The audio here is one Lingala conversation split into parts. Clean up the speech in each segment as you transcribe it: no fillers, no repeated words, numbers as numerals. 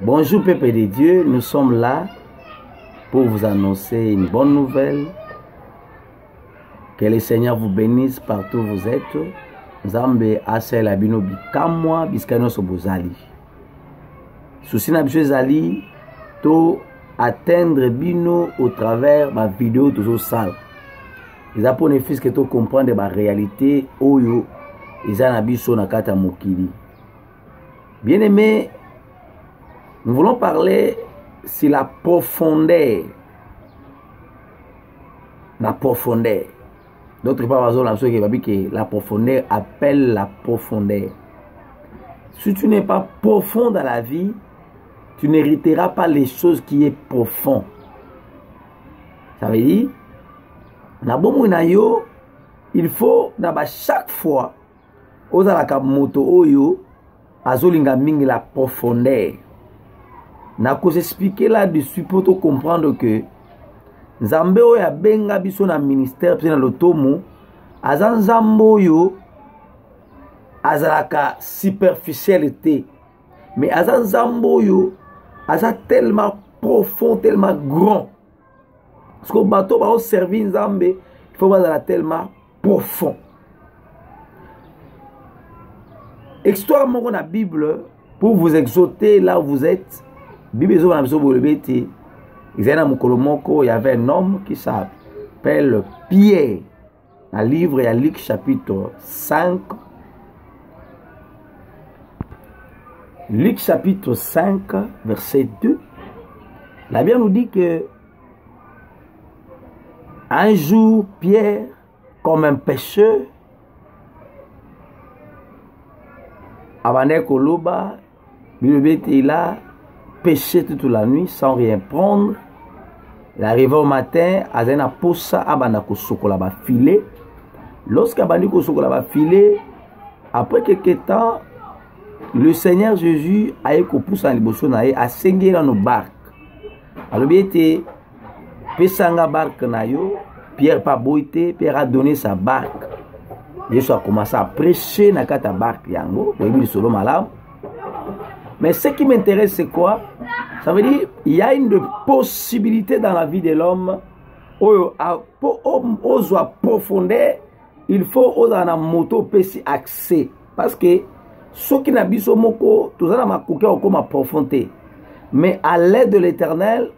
Bonjour peuple de Dieu, nous sommes là pour vous annoncer une bonne nouvelle. Que le Seigneur vous bénisse partout où vous êtes. Nzambe asel abino bikamwa biskano sobozali. Souci na biso ezali to atteindre bino au travers ma vidéo toujours sale. Les apôtres fils que to comprendre ma réalité oyo eza na biso na kata mokili. Bien-aimé, nous voulons parler sur la profondeur. La profondeur. D'autres part, la profondeur appelle la profondeur. Si tu n'es pas profond dans la vie, tu n'hériteras pas les choses qui est profond. Ça veut dire, il faut chaque fois, ozalaka moto oyo, azolinga mingi la profondeur. Na ko expliquer là-dessus pour te comprendre que Nzambe oyo abenga biso na ministère pe na lotomo aza Nzambe oyo azalaka superficialité, mais aza Nzambe oyo aza tellement profond, tellement grand. Parce que bato ba servir Nzambe, il faut bazala tellement profond. Histoire moko na Bible pour vous exhorter là où vous êtes. Bible zo na biso bolebeti. Il y avait un homme qui s'appelle Pierre. Dans le livre, il y a Luc chapitre 5. Luc chapitre 5, verset 2. La Bible nous dit que un jour, Pierre, comme un pêcheur, avant Koloba, il a pêché toute la nuit sans rien prendre. Il arrive au matin, Azena posa abana kosokola ba filet. Lorsqu'abani kosokola ba filet, après quelques temps, le Seigneur Jésus a eu poussa en liboso na ye a sengé dans nos barques. Alors bien été pesanga barque na yo, Pierre pas boité, Pierre a donné sa barque. Jésus a commencé à prêcher na kata barque yango, oui solo malam. Mais ce qui m'intéresse, c'est quoi? Ça veut dire il y a une possibilité dans la vie de l'homme. Pour oser profondeur, il faut oser na moto pesi accès. Parce que ce qui n'a biso moko, tout ça na makuke comme profondeur. Mais à l'aide de l'Éternel,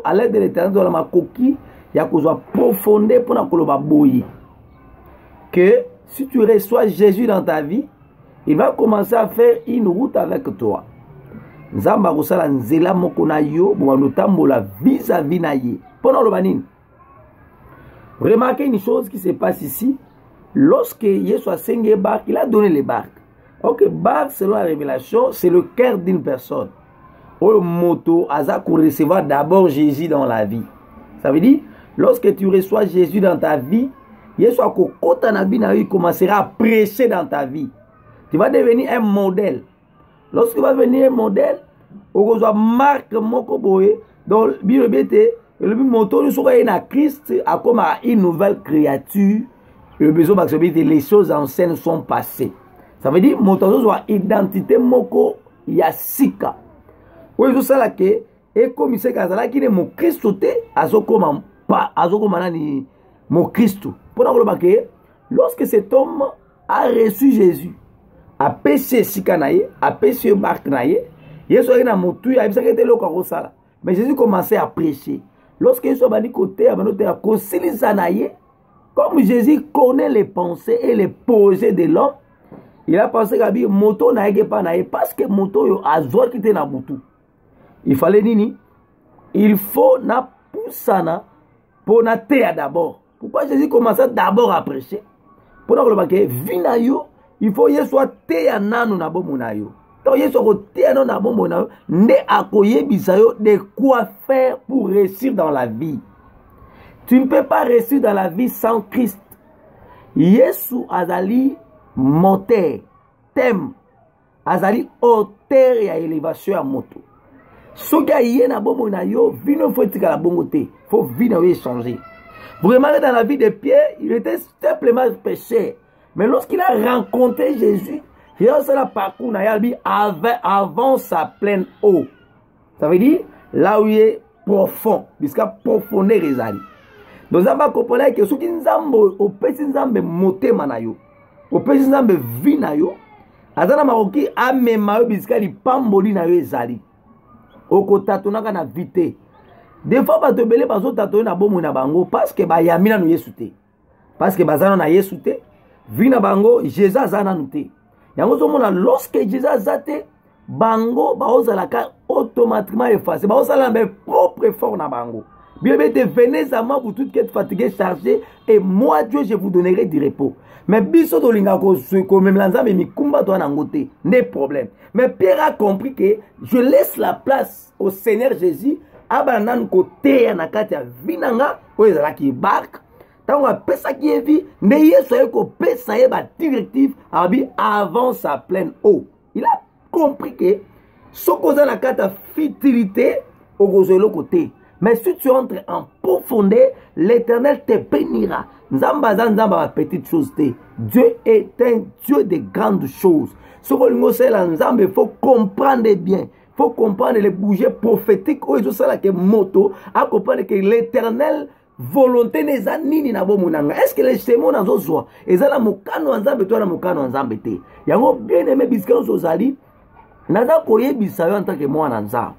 à l'aide de l'Éternel dans la makuki, il y a que profondeur pour na koloba boyi. Que si tu reçois Jésus dans ta vie, il va commencer à faire une route avec toi. Nzamba kosala nzela moko na yo bonotambola vis-à-vis na ye. Pendant le banin. Remarquez une chose qui se passe ici. Lorsque Jésus a sengé barque, il a donné les barques. Ok, barque selon la révélation, c'est le cœur d'une personne. Au moto, aza pour recevoir d'abord Jésus dans la vie. Ça veut dire, lorsque tu reçois Jésus dans ta vie, Jésus a kokota na bi na yo, il commencera à prêcher dans ta vie. Tu vas devenir un modèle. Lorsque tu vas devenir un modèle, on va marque moko boye dans le moto nous sera na Christ a comme une nouvelle créature. Le besoin d'accepter les choses anciennes sont passées. Ça veut dire moto soit identité moko ya sika. Oui, tout ça là que et comme c'est kazala qui est mon Christ azokoma pas azokoma nani mon Christ. Pour que lorsque cet homme a reçu Jésus, a péché sikanaye, a péché barque naye, Yesu a motu ya bisaka te loko kosala. Mais Jésus commençait à prêcher. Lorsque Yesu a dit côté a banote a concilier naye, comme Jésus connaît les pensées et les projets de l'homme, il a pensé qu'à dire moto naye pas naye parce que moto yo azor qui te na butu. Il fallait nini? Il faut na poussana pour na terre d'abord. Pourquoi Jésus commençait d'abord à prêcher? Pour que vinayo, il faut que soit teya nanu na bomo na yo. Donc il faut teya nanu na bomo na yo, ne akoye bisayo de quoi faire pour réussir dans la vie. Tu ne peux pas réussir dans la vie sans Christ. Yesu azali moteur, thème, azali hauteur et élévation à moto. Ce qui est na bomo na yo, vino faut tika la bongo te, faut vino changer. Vous remarquez dans la vie de Pierre, il était simplement pécheur. Mais lorsqu'il a rencontré Jésus, Jésus c'est la parcours avant sa pleine eau. Ça veut dire là où il est profond, puisqu'à profondeur ezali. Donc ça va comprendre que ce qui nzambo au pesi nzambe motema na yo, au pesi nzambe vi na yo, azana maroki amema yo puisqu'à li pamboli na yo ezali. Oko tatonaka na vite. Des fois ba tobele bazo tatona na bomo na bango parce que ba yamina no yesute. Parce que bazana na yesute, vi na bango Jésus azana nute. Yango zomona lorsque Jésus azate bango baozalaka automatiquement effacé. Baozala na propre effort na bango. Bien venez à moi pour tout qui êtes fatigué, chargé, et moi Dieu je vous donnerai du repos. Mais biso to linga ko même lanzambe mi kumba to anangote, n'est problème. Mais Pierre a compris que je laisse la place au Seigneur Jésus abanan côté na kati ya vinanga o ezala ki barque. Tant on pesa qui est vie, ne yeso ko pesa e ba directive avant sa pleine eau. Il a compris que ce qu'on a la carte de futilité au gozolo côté. Mais si tu entres en profondeur, l'Éternel te bénira. Nzamba petite chose. Dieu est un Dieu de grandes choses. Ce que il faut comprendre bien. Il faut comprendre les bougies prophétiques. À comprendre que l'Éternel volonté n'est pas nini na bomunanga. Est-ce que les chemins dans os joie? Et ça la mukano nzambe toi la mukano nzambe te. Yango bien aimé biskan sozali. Naza koye bisayo en tant que moi nzambe.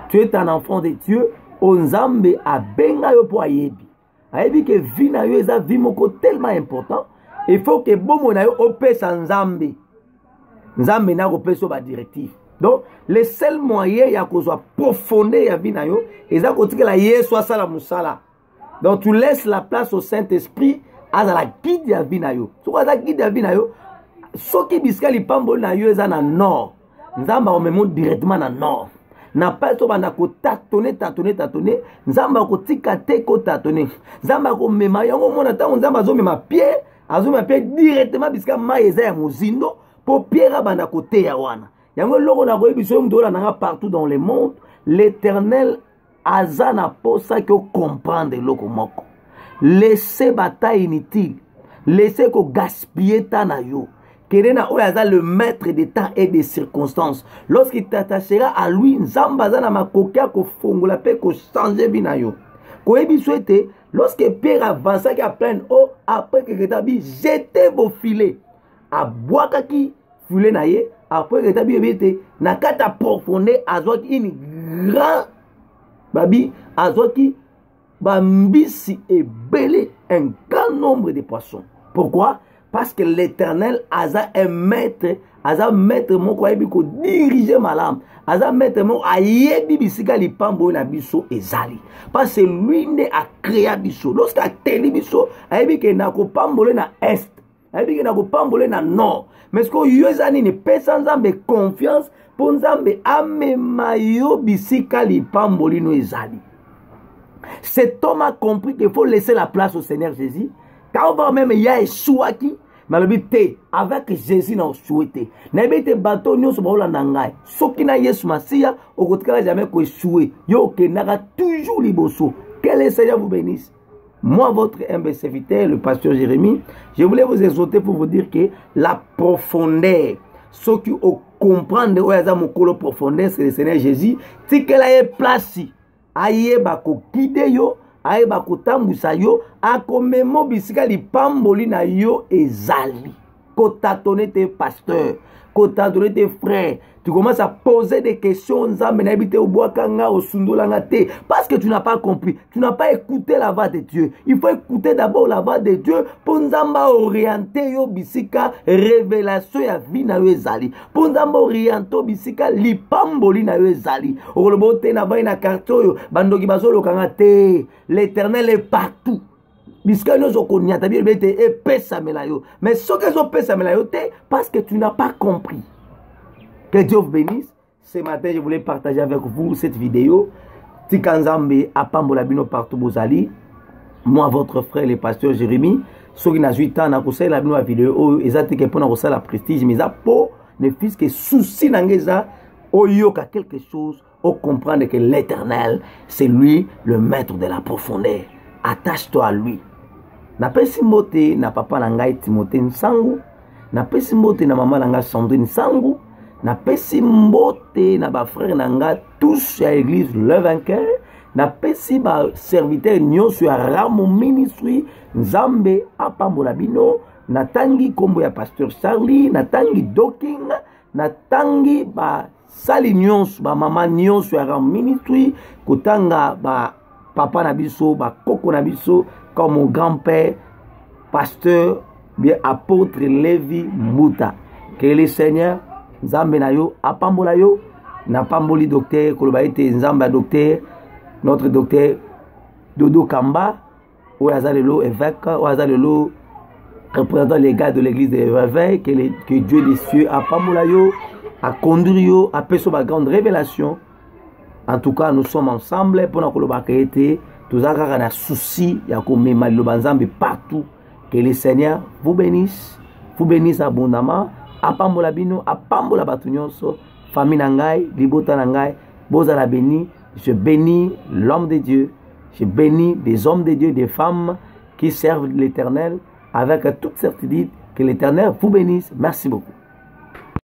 Tu es un enfant de Dieu. Onzambe a benga yo po ayebi. Ayebi que vie na yo eza vie moko tellement important. Il faut que bomo na yo opesa nzambe. Nzambe na opesa ba directive. Donc le seul moyen ya kozwa profondeur ya vie na yo eza kotikela Yesu asala musala. Donc tu laisses la place au Saint-Esprit à la guide ya vie na yo. So la guide ya vie na yo soki biska li pamboli na yo eza na nord. Nzamba o memo directement na nord. Na pas to banda ko tatoner nzamba ko tika te ko tatoner nzamba ko mema yango mona ta nzamba zo mema pied directement biska maïza ya muzindo po pierre banda ko te ya wana yango loko na ko biso mdola na partout dans le monde. L'Éternel azana posa que comprendre loko moko. Laissez bataille inutile, laissez ko gaspiller ta na yo. Kerena oyaza le maître des temps et des circonstances. Lorsqu'il t'attachera à lui, nzamba zana makokia ko fongola pe ko changer binayo. Ko ebi souhaité lorsque Pierre avança qui a plein eau après que Retabi jetez vos filets à boaka ki filet naye après Retabi ebete na kata profondeur azwaki une grand babi azwaki bambisi et belé un grand nombre de poissons. Pourquoi? Parce que l'Éternel a un maître, a maître mon quoi ko diriger ma lampe, a maître mon ayebi bisika li pambo na biso ezali. Parce que lui ne a créé biso. Lorsqu'il teli biso, ayebi ke na ko pambole na est, ayebi ke na ko pambole na nord. Mais ce que yozani ne peut sans nzambe confiance pour nzambe amema yo bisika li pamboli no ezali. Cet homme a compris qu'il faut laisser la place au Seigneur Jésus. Quand on va même y a Yeshua qui malobité avec Jésus n'a souhaité. N'habite bateau nous sommes là nangai. Soki na Yesu Masia au côté jamais ko échouer. Yo kenaka toujours liboso. Que le Seigneur vous bénisse. Moi votre humble serviteur le pasteur Jérémie, je voulais vous exhorter pour vous dire que la profondeur, ce qui au comprendre où est mon colo profondeur c'est le Seigneur Jésus, c'est qu'elle a place aye ba ko guider yo. Aye bakotambusa yo akomemo bisika lipamboli na yo ezali. Kota tonne tes pasteurs, kota tonne tes frères. Tu commences à poser des questions nzambe na bité obwakanga osundolanga te parce que tu n'as pas compris. Tu n'as pas écouté la voix de Dieu. Il faut écouter d'abord la voix de Dieu pour nzamba orienter yo bisika révélation ya vie na yo ezali. Pour nzamba orienter bisika lipamboli na yo ezali. Okolobote na vai na karto yo bandoki bazolo kanga te. L'Éternel est partout. Bisika nous okonyata bien bete e pesa melayo. Mais ce que zo pesa melayo te parce que tu n'as pas compris. Que Dieu vous bénisse. Ce matin, je voulais partager avec vous cette vidéo. Tikanzambe apambola bino partout bozali. Moi, votre frère, le pasteur Jérémie. Ceux qui n'ont 8 ans, n'a pas la bino vidéo. Ils ont été pour la prestige. Mais ça, pour ne fils que souci n'angeza. Oyoka quelque chose. Au comprendre que l'Éternel, c'est lui le maître de la profondeur. Attache-toi à lui. N'a pas Timothée, n'a papa Nangai Timothée Nsangu. napesi mbote na mama nanga Sandrine Sangu, napesi mbote na ba frère nanga tous ya église Le Vainqueur, napesi ba serviteur nyonso ya Ramo Ministry, Nzambe apambola bino, natangi kombo ya pasteur Charlie, natangi Doking, natangi ba sali nyonso, ba mama nyonso ya Ramo Ministry, kotanga ba papa na biso, ba koko na biso, comme mon grand-père, pasteur, bien apôtre Lévi Mbuta. Que le Seigneur, Nzambe na yo, apambola yo, na pamboli docteur, koloba ete Nzamba docteur, notre docteur Dodo Kamba, ou azalelo évêque, ou azalelo représentant légal de l'église de Réveil, que Dieu des cieux apambola yo, a conduire yo, a peso ba grande révélation. En tout cas, nous sommes ensemble pour nous koloba été, tous un souci, il y a comme Nzambe partout. Que le Seigneur vous bénisse abondamment. Apambola bino, apambola batunyonso, famille nangai, libota nangai, bozala béni. Je bénis l'homme de Dieu, je bénis des hommes de Dieu, des femmes qui servent l'Éternel avec toute certitude. Que l'Éternel vous bénisse. Merci beaucoup.